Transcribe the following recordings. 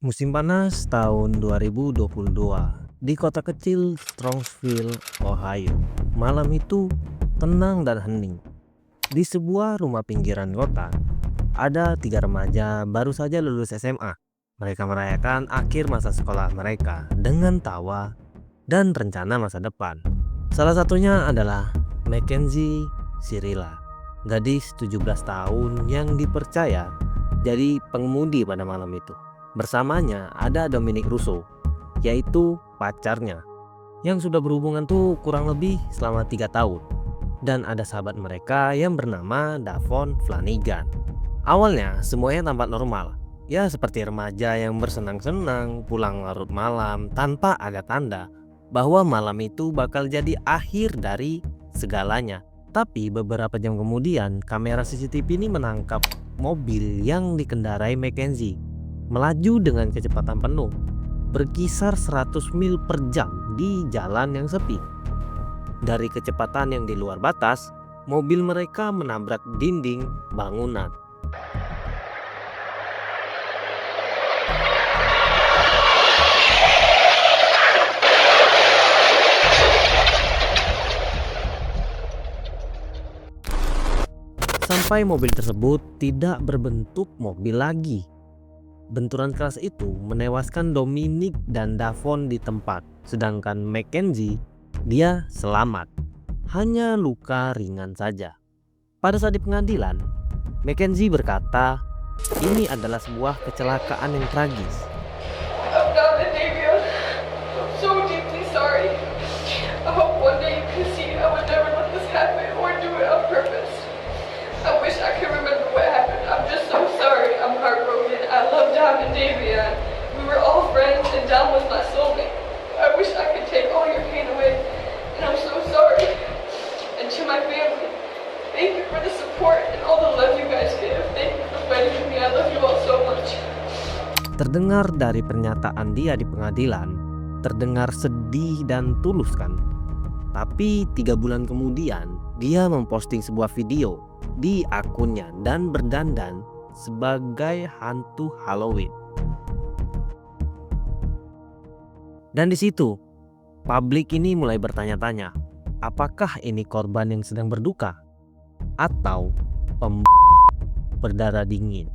Musim panas tahun 2022 di kota kecil Strongsville, Ohio. Malam itu tenang dan hening. Di sebuah rumah pinggiran kota, ada tiga remaja baru saja lulus SMA. Mereka merayakan akhir masa sekolah mereka dengan tawa dan rencana masa depan. Salah satunya adalah Mackenzie Sirila, gadis 17 tahun yang dipercaya jadi pengemudi pada malam itu. Bersamanya ada Dominic Russo, yaitu pacarnya, yang sudah berhubungan tuh kurang lebih selama 3 tahun. Dan ada sahabat mereka yang bernama Davon Flanagan. Awalnya semuanya tampak normal, ya seperti remaja yang bersenang-senang pulang larut malam tanpa ada tanda bahwa malam itu bakal jadi akhir dari segalanya. Tapi beberapa jam kemudian kamera CCTV ini menangkap mobil yang dikendarai Mackenzie melaju dengan kecepatan penuh berkisar 100 mil per jam di jalan yang sepi. Dari kecepatan yang di luar batas, mobil mereka menabrak dinding bangunan. Sampai mobil tersebut tidak berbentuk mobil lagi. Benturan keras itu menewaskan Dominic dan Davon di tempat, sedangkan Mackenzie, dia selamat. Hanya luka ringan saja. Pada saat di pengadilan, Mackenzie berkata, ini adalah sebuah kecelakaan yang tragis. I'm not the Davia. I'm so deeply sorry. I hope one day you can see I would never let this happen or do it on purpose. I wish I could remember what happened. I'm just so sorry. I'm heartbroken. I love Dom and Davia. We were all friends and Dom was my soulmate. I wish I could take all your pain away. And I'm so sorry. And to my family, thank you for the support and all the love you guys give. Thank you for fighting with me. I love you all so much. Terdengar dari pernyataan dia di pengadilan, terdengar sedih dan tulus kan? Tapi 3 bulan kemudian, dia memposting sebuah video di akunnya dan berdandan sebagai hantu Halloween. Dan di situ, publik ini mulai bertanya-tanya, apakah ini korban yang sedang berduka atau berdarah dingin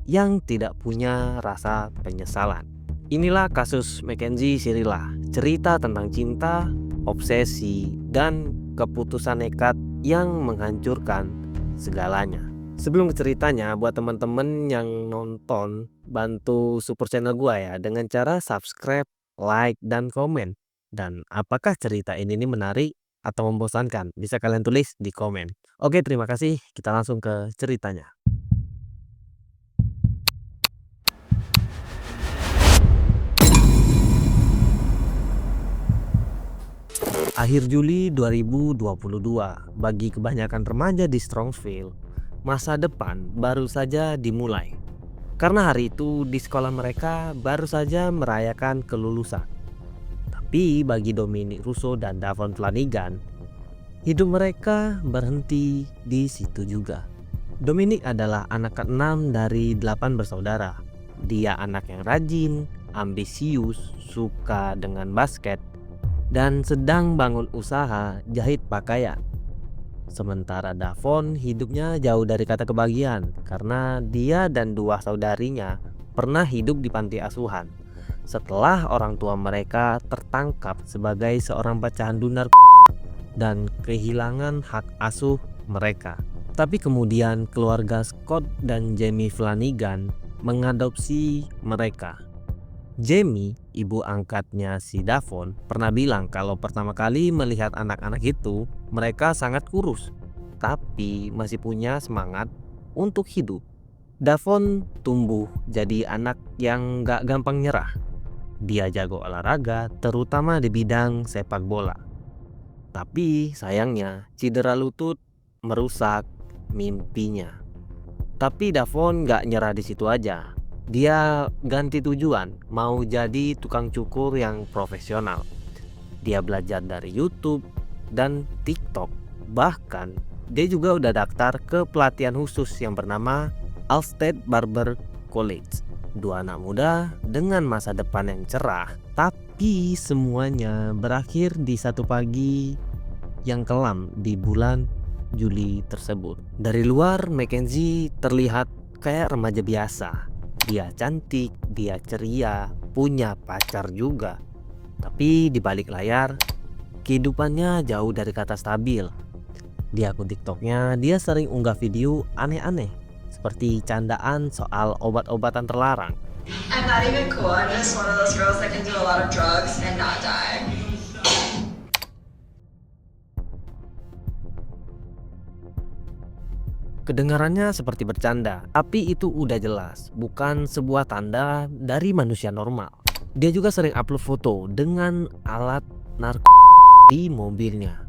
yang tidak punya rasa penyesalan. Inilah kasus Mackenzie Sirila, cerita tentang cinta, obsesi, dan keputusan nekat yang menghancurkan segalanya. Sebelum ke ceritanya, buat teman-teman yang nonton, bantu support channel gua ya dengan cara subscribe, like, dan komen. Dan apakah cerita ini menarik atau membosankan? Bisa kalian tulis di komen. Oke, terima kasih. Kita langsung ke ceritanya. Akhir Juli 2022, bagi kebanyakan remaja di Strongsville, masa depan baru saja dimulai. Karena hari itu di sekolah mereka baru saja merayakan kelulusan. Tapi bagi Dominic Russo dan Davon Flanagan, hidup mereka berhenti di situ juga. Dominic adalah anak ke-6 dari 8 bersaudara. Dia anak yang rajin, ambisius, suka dengan basket, dan sedang bangun usaha jahit pakaian. Sementara Davon hidupnya jauh dari kata kebahagiaan karena dia dan 2 saudarinya pernah hidup di panti asuhan setelah orang tua mereka tertangkap sebagai seorang pecandu narkoba dan kehilangan hak asuh mereka. Tapi kemudian keluarga Scott dan Jamie Flanagan mengadopsi mereka. Jamie, ibu angkatnya si Davon, pernah bilang kalau pertama kali melihat anak-anak itu, mereka sangat kurus, tapi masih punya semangat untuk hidup. Davon tumbuh jadi anak yang gak gampang nyerah. Dia jago olahraga, terutama di bidang sepak bola. Tapi sayangnya, cedera lutut merusak mimpinya. Tapi Davon gak nyerah di situ aja. Dia ganti tujuan, mau jadi tukang cukur yang profesional. Dia belajar dari YouTube dan TikTok. Bahkan dia juga udah daftar ke pelatihan khusus yang bernama Allstate Barber College. dua anak muda dengan masa depan yang cerah. Tapi semuanya berakhir di satu pagi yang kelam di bulan Juli tersebut. Dari luar, Mackenzie terlihat kayak remaja biasa. Dia cantik, dia ceria, punya pacar juga. Tapi di balik layar, kehidupannya jauh dari kata stabil. Di akun TikToknya, dia sering unggah video aneh-aneh seperti candaan soal obat-obatan terlarang. I'm not even cool. I'm just one of those girls that can do a lot of drugs and not die. Kedengarannya seperti bercanda, tapi itu udah jelas bukan sebuah tanda dari manusia normal. Dia juga sering upload foto dengan alat narkotika di mobilnya.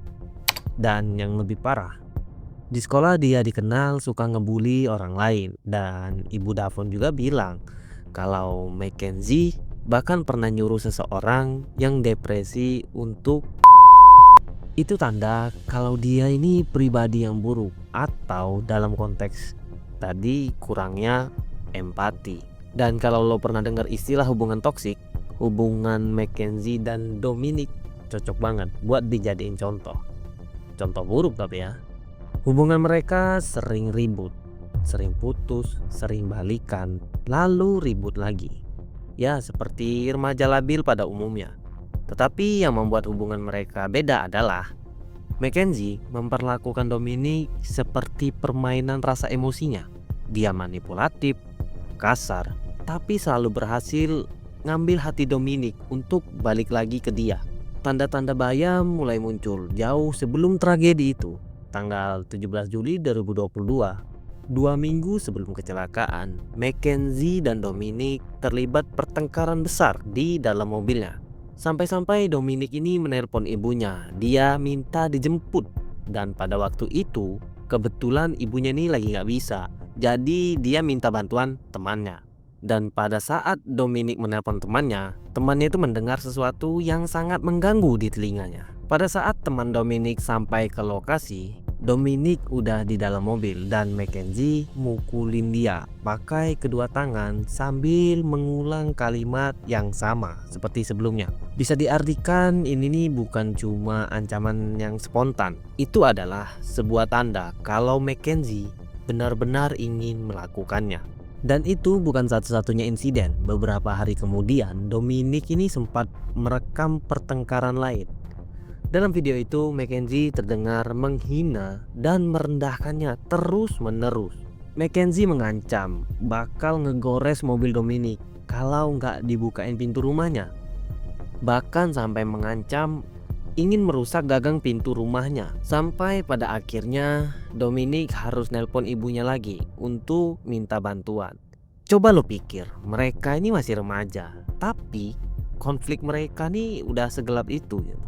Dan yang lebih parah, di sekolah dia dikenal suka ngebully orang lain. Dan ibu Davon juga bilang kalau Mackenzie bahkan pernah nyuruh seseorang yang depresi untuk. Itu tanda kalau dia ini pribadi yang buruk, atau dalam konteks tadi kurangnya empati. Dan kalau lo pernah dengar istilah hubungan toksik, hubungan Mackenzie dan Dominic cocok banget buat dijadiin contoh. Contoh buruk tapi ya. Hubungan mereka sering ribut, sering putus, sering balikan, lalu ribut lagi. Ya seperti remaja labil pada umumnya. Tetapi yang membuat hubungan mereka beda adalah Mackenzie memperlakukan Dominic seperti permainan rasa emosinya. Dia manipulatif, kasar, tapi selalu berhasil ngambil hati Dominic untuk balik lagi ke dia. Tanda-tanda bahaya mulai muncul jauh sebelum tragedi itu. Tanggal 17 Juli 2022, 2 minggu sebelum kecelakaan, Mackenzie dan Dominic terlibat pertengkaran besar di dalam mobilnya. Sampai-sampai Dominic ini menelpon ibunya. Dia minta dijemput. Dan pada waktu itu kebetulan ibunya ini lagi gak bisa. Jadi dia minta bantuan temannya. Dan pada saat Dominic menelpon temannya itu mendengar sesuatu yang sangat mengganggu di telinganya. Pada saat teman Dominic sampai ke lokasi, Dominic udah di dalam mobil dan Mackenzie mukulin dia pakai kedua tangan sambil mengulang kalimat yang sama seperti sebelumnya. Bisa diartikan ini nih bukan cuma ancaman yang spontan. Itu adalah sebuah tanda kalau Mackenzie benar-benar ingin melakukannya. Dan itu bukan satu-satunya insiden. Beberapa hari kemudian Dominic ini sempat merekam pertengkaran lain. Dalam video itu Mackenzie terdengar menghina dan merendahkannya terus-menerus. Mackenzie mengancam bakal ngegores mobil Dominic kalau nggak dibukain pintu rumahnya. Bahkan sampai mengancam ingin merusak gagang pintu rumahnya. Sampai pada akhirnya Dominic harus nelpon ibunya lagi untuk minta bantuan. Coba lo pikir, mereka ini masih remaja, tapi konflik mereka nih udah segelap itu gitu.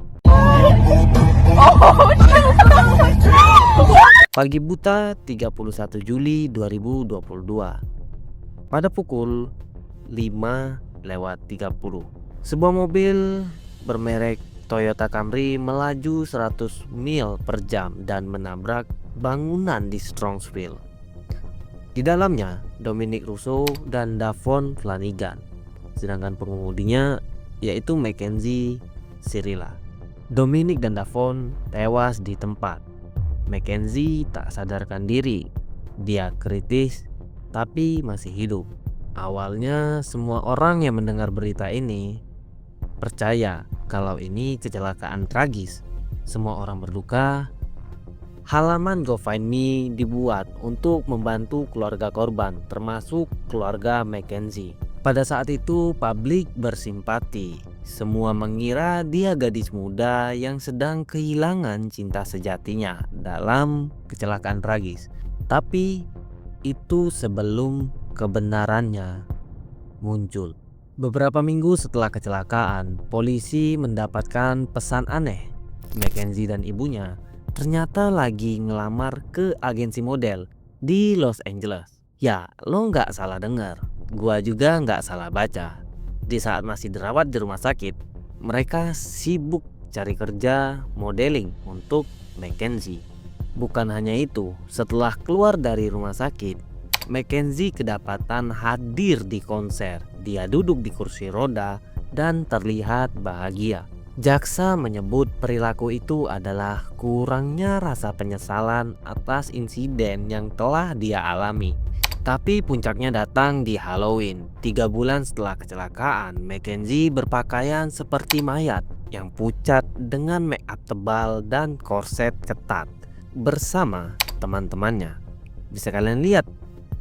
Pagi buta 31 Juli 2022 pada pukul 5:30, sebuah mobil bermerek Toyota Camry melaju 100 mil per jam dan menabrak bangunan di Strongsville. Di dalamnya Dominic Russo dan Davon Flanagan, sedangkan pengemudinya yaitu Mackenzie Sirilla. Dominic dan Davon tewas di tempat. Mackenzie tak sadarkan diri. Dia kritis tapi masih hidup. Awalnya semua orang yang mendengar berita ini percaya kalau ini kecelakaan tragis. Semua orang berduka. Halaman GoFundMe dibuat untuk membantu keluarga korban, termasuk keluarga Mackenzie. Pada saat itu publik bersimpati. Semua mengira dia gadis muda yang sedang kehilangan cinta sejatinya dalam kecelakaan tragis. Tapi itu sebelum kebenarannya muncul. Beberapa minggu setelah kecelakaan, polisi mendapatkan pesan aneh. Mackenzie dan ibunya ternyata lagi ngelamar ke agensi model di Los Angeles. Ya, lo nggak salah dengar. Gua juga nggak salah baca. Di saat masih dirawat di rumah sakit, mereka sibuk cari kerja modeling untuk Mackenzie. Bukan hanya itu, setelah keluar dari rumah sakit, Mackenzie kedapatan hadir di konser. Dia duduk di kursi roda dan terlihat bahagia. Jaksa menyebut perilaku itu adalah kurangnya rasa penyesalan atas insiden yang telah dia alami. Tapi puncaknya datang di Halloween. 3 bulan setelah kecelakaan, Mackenzie berpakaian seperti mayat yang pucat dengan make up tebal dan korset ketat bersama teman-temannya. Bisa kalian lihat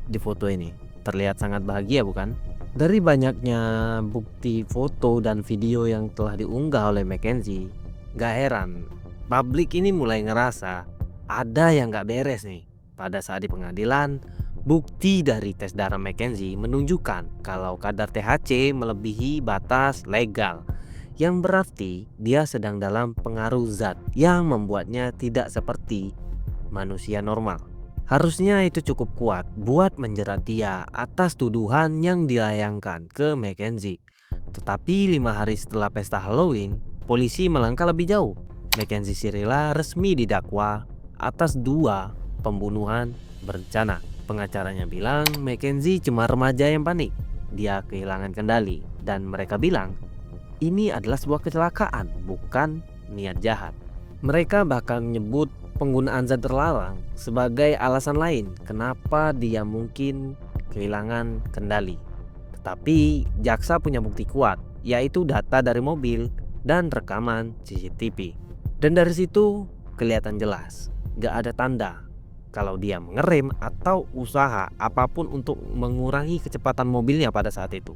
di foto ini, terlihat sangat bahagia bukan? Dari banyaknya bukti foto dan video yang telah diunggah oleh Mackenzie, gak heran publik ini mulai ngerasa ada yang gak beres nih. Pada saat di pengadilan, bukti dari tes darah Mackenzie menunjukkan kalau kadar THC melebihi batas legal, yang berarti dia sedang dalam pengaruh zat yang membuatnya tidak seperti manusia normal. Harusnya itu cukup kuat buat menjerat dia atas tuduhan yang dilayangkan ke Mackenzie. Tetapi 5 hari setelah pesta Halloween, polisi melangkah lebih jauh. Mackenzie Sirila resmi didakwa atas 2 pembunuhan berencana. Pengacaranya bilang Mackenzie cuma remaja yang panik. Dia kehilangan kendali dan mereka bilang ini adalah sebuah kecelakaan, bukan niat jahat. Mereka bahkan menyebut penggunaan zat terlarang sebagai alasan lain kenapa dia mungkin kehilangan kendali. Tetapi jaksa punya bukti kuat, yaitu data dari mobil dan rekaman CCTV. Dan dari situ kelihatan jelas, gak ada tanda kalau dia mengerem atau usaha apapun untuk mengurangi kecepatan mobilnya pada saat itu.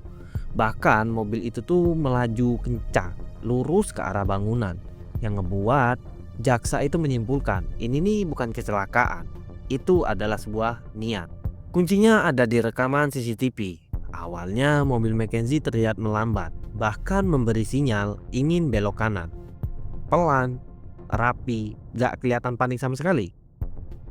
Bahkan mobil itu tuh melaju kencang, lurus ke arah bangunan, yang ngebuat jaksa itu menyimpulkan ini nih bukan kecelakaan, itu adalah sebuah niat. Kuncinya ada di rekaman CCTV. Awalnya mobil Mackenzie terlihat melambat, bahkan memberi sinyal ingin belok kanan. Pelan, rapi, gak kelihatan panik sama sekali.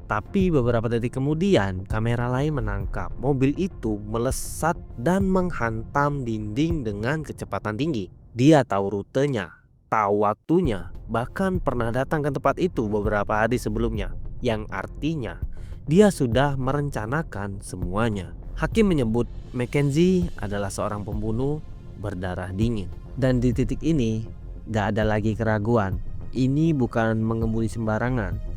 Tapi beberapa detik kemudian kamera lain menangkap mobil itu melesat dan menghantam dinding dengan kecepatan tinggi. Dia tahu rutenya, tahu waktunya, bahkan pernah datang ke tempat itu beberapa hari sebelumnya, yang artinya dia sudah merencanakan semuanya. Hakim menyebut Mackenzie adalah seorang pembunuh berdarah dingin. Dan di titik ini gak ada lagi keraguan. Ini bukan mengemudi sembarangan.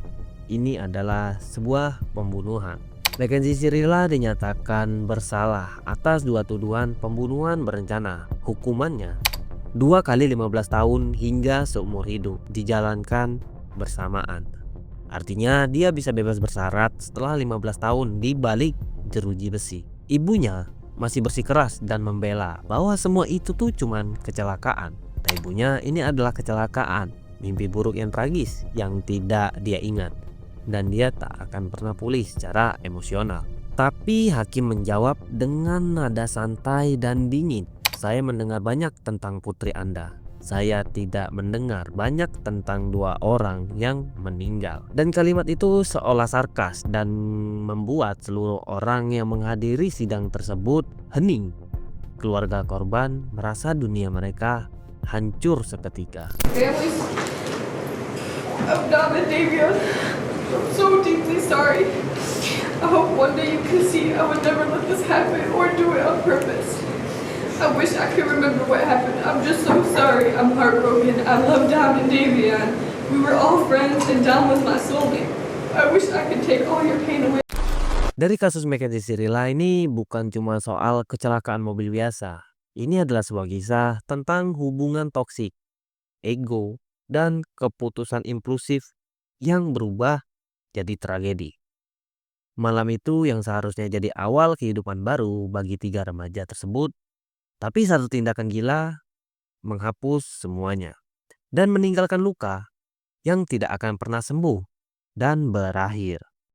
Ini adalah sebuah pembunuhan. Mackenzie Sirila dinyatakan bersalah atas 2 tuduhan pembunuhan berencana. Hukumannya 2 kali 15 tahun hingga seumur hidup dijalankan bersamaan. Artinya dia bisa bebas bersyarat setelah 15 tahun di balik jeruji besi. Ibunya masih bersikeras dan membela bahwa semua itu tuh cuman kecelakaan. Kata ibunya ini adalah kecelakaan, mimpi buruk yang tragis yang tidak dia ingat. Dan dia tak akan pernah pulih secara emosional. Tapi hakim menjawab dengan nada santai dan dingin. Saya mendengar banyak tentang putri Anda. Saya tidak mendengar banyak tentang 2 orang yang meninggal. Dan kalimat itu seolah sarkas dan membuat seluruh orang yang menghadiri sidang tersebut hening. Keluarga korban merasa dunia mereka hancur seketika. Families of Dom and Davion, I'm so deeply sorry. I hope one day you can see I would never let this happen or do it on purpose. I wish I could remember what happened. I'm just so sorry. I'm heartbroken. I love Dom and Davion. We were all friends and Dom was my soulmate. I wish I could take all your pain away. Dari kasus Mackenzie Sirila ini bukan cuma soal kecelakaan mobil biasa. Ini adalah sebuah kisah tentang hubungan toksik, ego, dan keputusan impulsif yang berubah jadi tragedi. Malam itu yang seharusnya jadi awal kehidupan baru bagi 3 remaja tersebut, tapi satu tindakan gila menghapus semuanya dan meninggalkan luka yang tidak akan pernah sembuh dan berakhir.